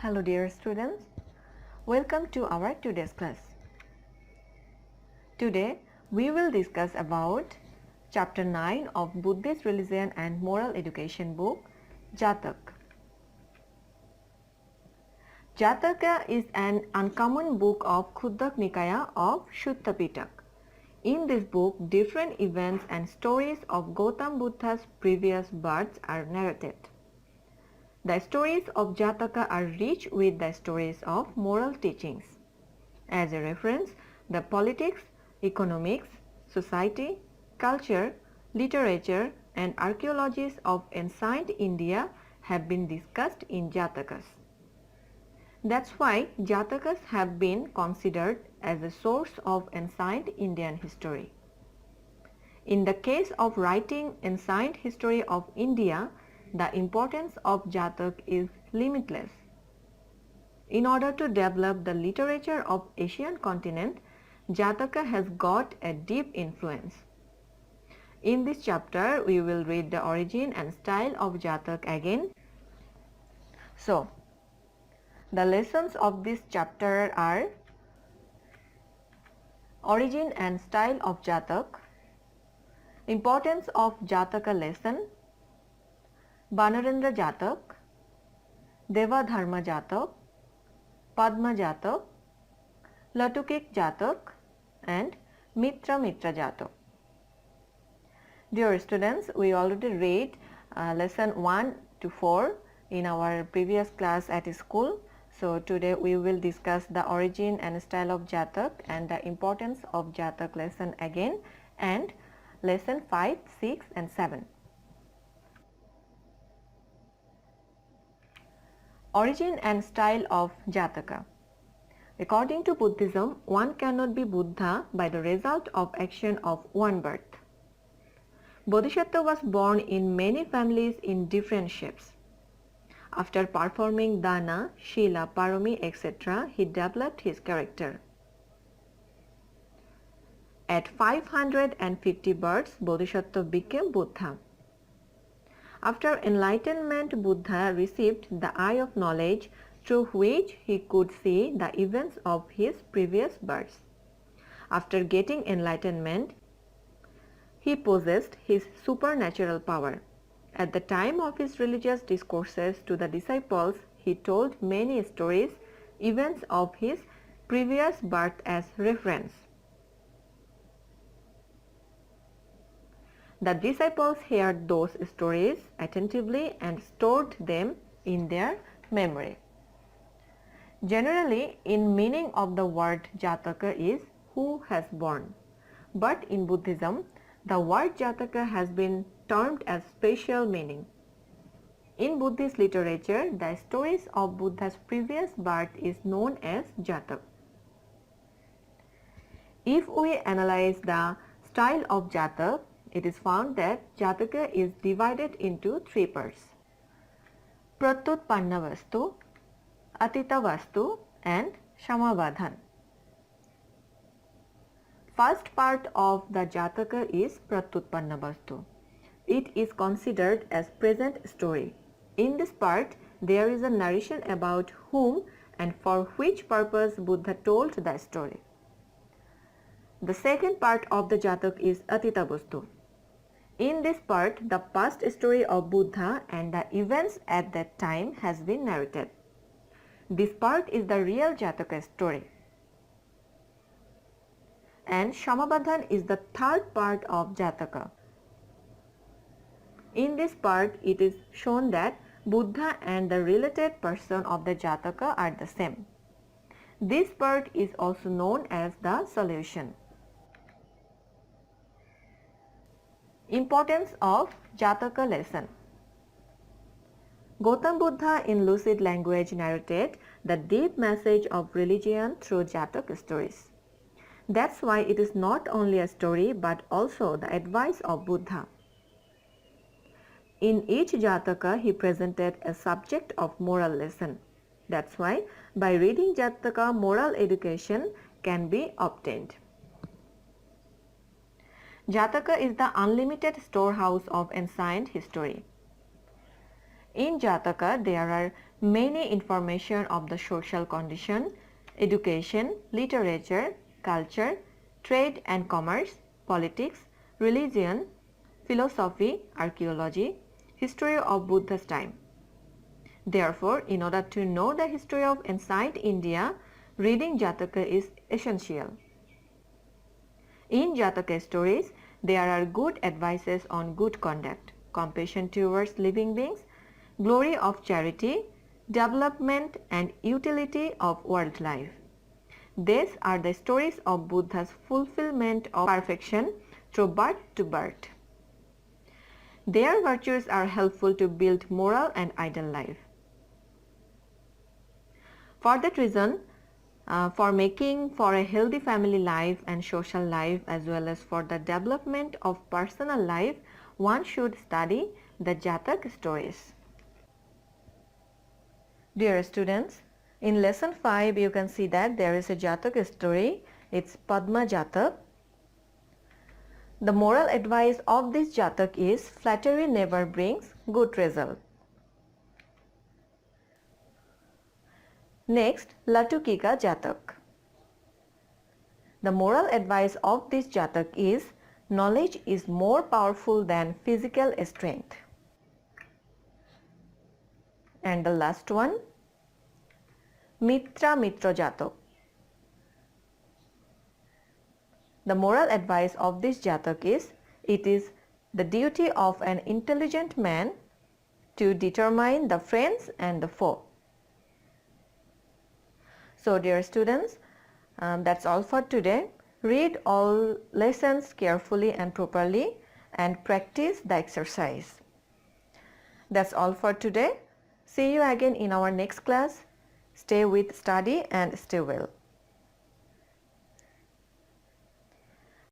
Hello dear students, welcome to our today's class. Today we will discuss about chapter 9 of Buddhist religion and moral education book Jatak. Jataka is an uncommon book of Khuddaka Nikaya of Sutta Pitaka. In this book, different events and stories of Gautam Buddha's previous births are narrated. The stories of Jataka are rich with the stories of moral teachings. As a reference, the politics, economics, society, culture, literature and archaeologies of ancient India have been discussed in Jatakas. That's why Jatakas have been considered as a source of ancient Indian history. In the case of writing ancient history of India, the importance of Jatak is limitless. In order to develop the literature of Asian continent, Jataka has got a deep influence. In this chapter, we will read the origin and style of Jatak again. So, the lessons of this chapter are origin and style of Jatak, importance of Jataka lesson, Banarendra Jatak, Deva Dharma Jatak, Padma Jatak, Latukik Jatak and Mitra Jatak. Dear students, we already read lesson 1 to 4 in our previous class at school. So today we will discuss the origin and style of Jatak and the importance of Jatak lesson again and lesson 5, 6 and 7. Origin and style of Jataka. According to Buddhism, one cannot be Buddha by the result of action of one birth. Bodhisattva was born in many families in different shapes. After performing dana, shila, parami, etc., he developed his character. At 550 births, Bodhisattva became Buddha. After enlightenment, Buddha received the eye of knowledge through which he could see the events of his previous births. After getting enlightenment, he possessed his supernatural power. At the time of his religious discourses to the disciples, he told many stories, events of his previous birth as reference. The disciples heard those stories attentively and stored them in their memory. Generally, in meaning of the word Jataka is who has born. But in Buddhism, the word Jataka has been termed as special meaning. In Buddhist literature, the stories of Buddha's previous birth is known as Jatak. If we analyze the style of Jatak, it is found that Jataka is divided into three parts: Pratyutpanna Vastu, Atita Vastu and Samabadhan. First part of the Jataka is Pratyutpanna Vastu. It is considered as present story. In this part, there is a narration about whom and for which purpose Buddha told the story. The second part of the Jatak is Atita Vastu. In this part, the past story of Buddha and the events at that time has been narrated. This part is the real Jataka story. And Samabadhan is the third part of Jataka. In this part, it is shown that Buddha and the related person of the Jataka are the same. This part is also known as the solution. Importance of Jataka lesson. Gautam Buddha in lucid language narrated the deep message of religion through Jatak stories. That's why it is not only a story but also the advice of Buddha. In each Jataka, he presented a subject of moral lesson. That's why by reading Jataka, moral education can be obtained. Jataka is the unlimited storehouse of ancient history. In Jataka, there are many information of the social condition, education, literature, culture, trade and commerce, politics, religion, philosophy, archaeology, history of Buddha's time. Therefore, in order to know the history of ancient India, reading Jataka is essential. In Jataka stories, there are good advices on good conduct, compassion towards living beings, glory of charity, development and utility of world life. These are the stories of Buddha's fulfillment of perfection through birth to birth. Their virtues are helpful to build moral and ideal life. For that reason, for making for a healthy family life and social life as well as for the development of personal life, one should study the Jatak stories. Dear students, in lesson 5 you can see that there is a Jatak story. It's Padma Jatak. The moral advice of this Jatak is flattery never brings good result. Next, Latukika Jatak. The moral advice of this Jatak is knowledge is more powerful than physical strength. And the last one, Mitra Mitra Jatak. The moral advice of this Jatak is it is the duty of an intelligent man to determine the friends and the foe. So dear students, that's all for today. Read all lessons carefully and properly and practice the exercise. That's all for today. See you again in our next class. Stay with study and stay well.